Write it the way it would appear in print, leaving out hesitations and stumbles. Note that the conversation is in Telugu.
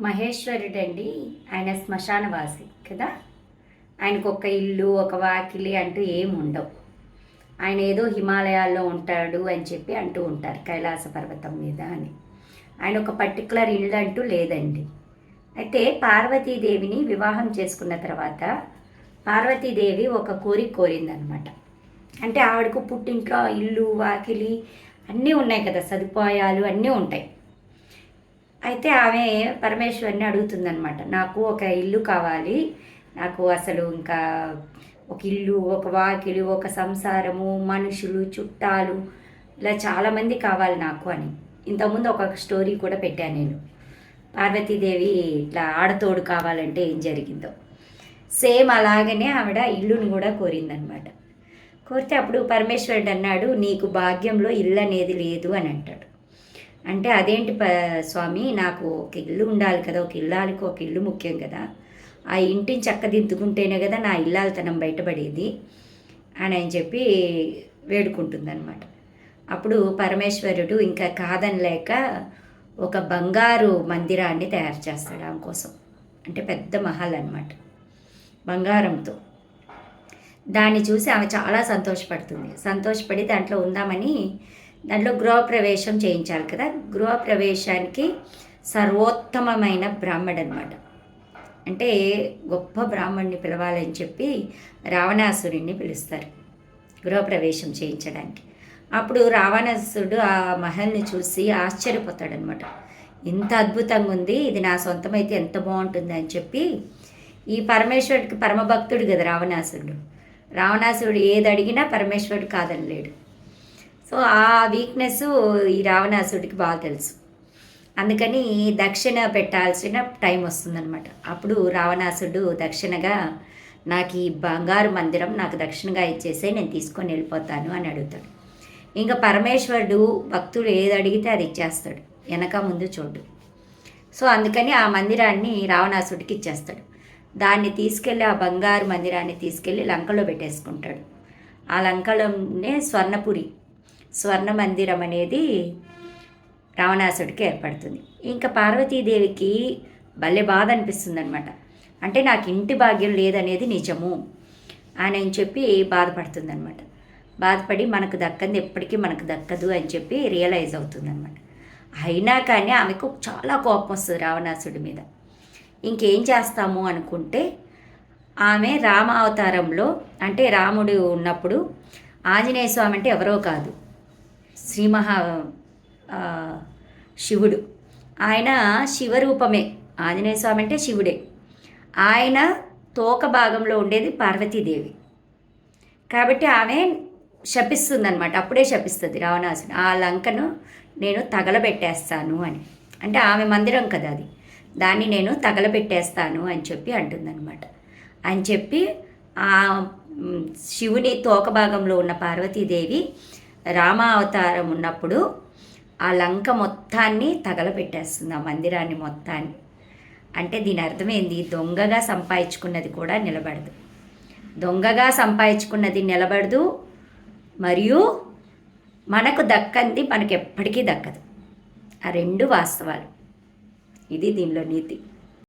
మహేశ్వరుడండి. ఆయన శ్మశానవాసి కదా. ఆయనకు ఒక ఇల్లు ఒక వాకిలి అంటూ ఏమి ఉండవు. ఆయన ఏదో హిమాలయాల్లో ఉంటాడు అని చెప్పి అంటూ ఉంటారు, కైలాస పర్వతం మీద అని. ఆయన ఒక పర్టికులర్ ఇల్లు అంటూ లేదండి. అయితే పార్వతీదేవిని వివాహం చేసుకున్న తర్వాత పార్వతీదేవి ఒక కోరిక కోరిందనమాట. అంటే ఆవిడకు పుట్టింట్లో ఇల్లు వాకిలి అన్నీ ఉన్నాయి కదా, సదుపాయాలు అన్నీ ఉంటాయి. అయితే ఆమె పరమేశ్వరిని అడుగుతుందనమాట, నాకు ఒక ఇల్లు కావాలి, నాకు అసలు ఇంకా ఒక ఇల్లు ఒక వాకిలి ఒక సంసారము మనుషులు చుట్టాలు ఇలా చాలామంది కావాలి నాకు అని. ఇంతకుముందు ఒక స్టోరీ కూడా పెట్టాను నేను, పార్వతీదేవి ఇట్లా ఆడతోడు కావాలంటే ఏం జరిగిందో. సేమ్ అలాగనే ఆవిడ ఇల్లుని కూడా కోరిందనమాట. కోరితే అప్పుడు పరమేశ్వరుడు అన్నాడు, నీకు భాగ్యంలో ఇల్లు అనేది లేదు అని అంటాడు. అంటే అదేంటి స్వామి, నాకు ఒక ఇల్లు ఉండాలి కదా, ఒక ఇల్లాలకు ఒక ఇల్లు ముఖ్యం కదా, ఆ ఇంటిని చక్కదిద్దుకుంటేనే కదా నా ఇల్లాలతనం బయటపడేది అని చెప్పి వేడుకుంటుందన్నమాట. అప్పుడు పరమేశ్వరుడు ఇంకా కాదనలేక ఒక బంగారు మందిరాన్ని తయారు చేస్తాడు ఆమె కోసం. అంటే పెద్ద మహల్ అన్నమాట, బంగారంతో. దాన్ని చూసి ఆమె చాలా సంతోషపడి దాంట్లో ఉందామని దాంట్లో గృహప్రవేశం చేయించాలి కదా. గృహప్రవేశానికి సర్వోత్తమమైన బ్రాహ్మడు అనమాట, అంటే గొప్ప బ్రాహ్మణ్ణి పిలవాలని చెప్పి రావణాసురుడిని పిలుస్తారు గృహప్రవేశం చేయించడానికి. అప్పుడు రావణాసురుడు ఆ మహల్ని చూసి ఆశ్చర్యపోతాడనమాట. ఇంత అద్భుతంగా ఉంది, ఇది నా సొంతమైతే ఎంత బాగుంటుంది అని చెప్పి. ఈ పరమేశ్వరుడికి పరమభక్తుడు కదా రావణాసురుడు ఏది అడిగినా పరమేశ్వరుడు కాదనలేడు. సో ఆ వీక్నెస్ ఈ రావణాసుడికి బాగా తెలుసు. అందుకని దక్షిణ పెట్టాల్సిన టైం వస్తుందన్నమాట. అప్పుడు రావణాసుడు దక్షిణగా, నాకు ఈ బంగారు మందిరం నాకు దక్షిణగా ఇచ్చేసే, నేను తీసుకొని వెళ్ళిపోతాను అని అడుగుతాడు. ఇంకా పరమేశ్వరుడు భక్తుడు ఏది అడిగితే అది ఇచ్చేస్తాడు, వెనక ముందు చూడు. సో అందుకని ఆ మందిరాన్ని రావణాసుడికి ఇచ్చేస్తాడు. దాన్ని తీసుకెళ్ళి, ఆ బంగారు మందిరాన్ని తీసుకెళ్ళి లంకలో పెట్టేసుకుంటాడు. ఆ లంకలోనే స్వర్ణ మందిరం అనేది రావణాసుడికి ఏర్పడుతుంది. ఇంకా పార్వతీదేవికి భలే బాధ అనిపిస్తుంది అనమాట. అంటే నాకు ఇంటి భాగ్యం లేదనేది నిజము అని చెప్పి బాధపడుతుందనమాట. బాధపడి మనకు దక్కంది ఎప్పటికీ మనకు దక్కదు అని చెప్పి రియలైజ్ అవుతుందన్నమాట. అయినా కానీ ఆమెకు చాలా కోపం వస్తుంది రావణాసుడి మీద. ఇంకేం చేస్తాము అనుకుంటే, ఆమె రామ అవతారంలో, అంటే రాముడు ఉన్నప్పుడు ఆంజనేయ స్వామి అంటే ఎవరో కాదు, శివుడు. ఆయన శివరూపమే, ఆంజనేయ స్వామి అంటే శివుడే. ఆయన తోక భాగంలో ఉండేది పార్వతీదేవి. కాబట్టి ఆమె శపిస్తుందన్నమాట. అప్పుడే శపిస్తుంది రావణాసుడు, ఆ లంకను నేను తగలబెట్టేస్తాను అని. అంటే ఆమె మందిరం కదా అది, దాన్ని నేను తగలబెట్టేస్తాను అని చెప్పి అంటుందన్నమాట. అని చెప్పి ఆ శివుని తోక భాగంలో ఉన్న పార్వతీదేవి రామ అవతారం ఉన్నప్పుడు ఆ లంక మొత్తాన్ని తగలబెట్టేస్తుంది, ఆ మందిరాన్ని మొత్తాన్ని. అంటే దీని అర్థమైంది, దొంగగా సంపాదించుకున్నది కూడా నిలబడదు, దొంగగా సంపాదించుకున్నది నిలబడదు, మరియు మనకు దక్కంది మనకు ఎప్పటికీ దక్కదు. ఆ రెండు వాస్తవాలు. ఇది దీనిలో నీతి.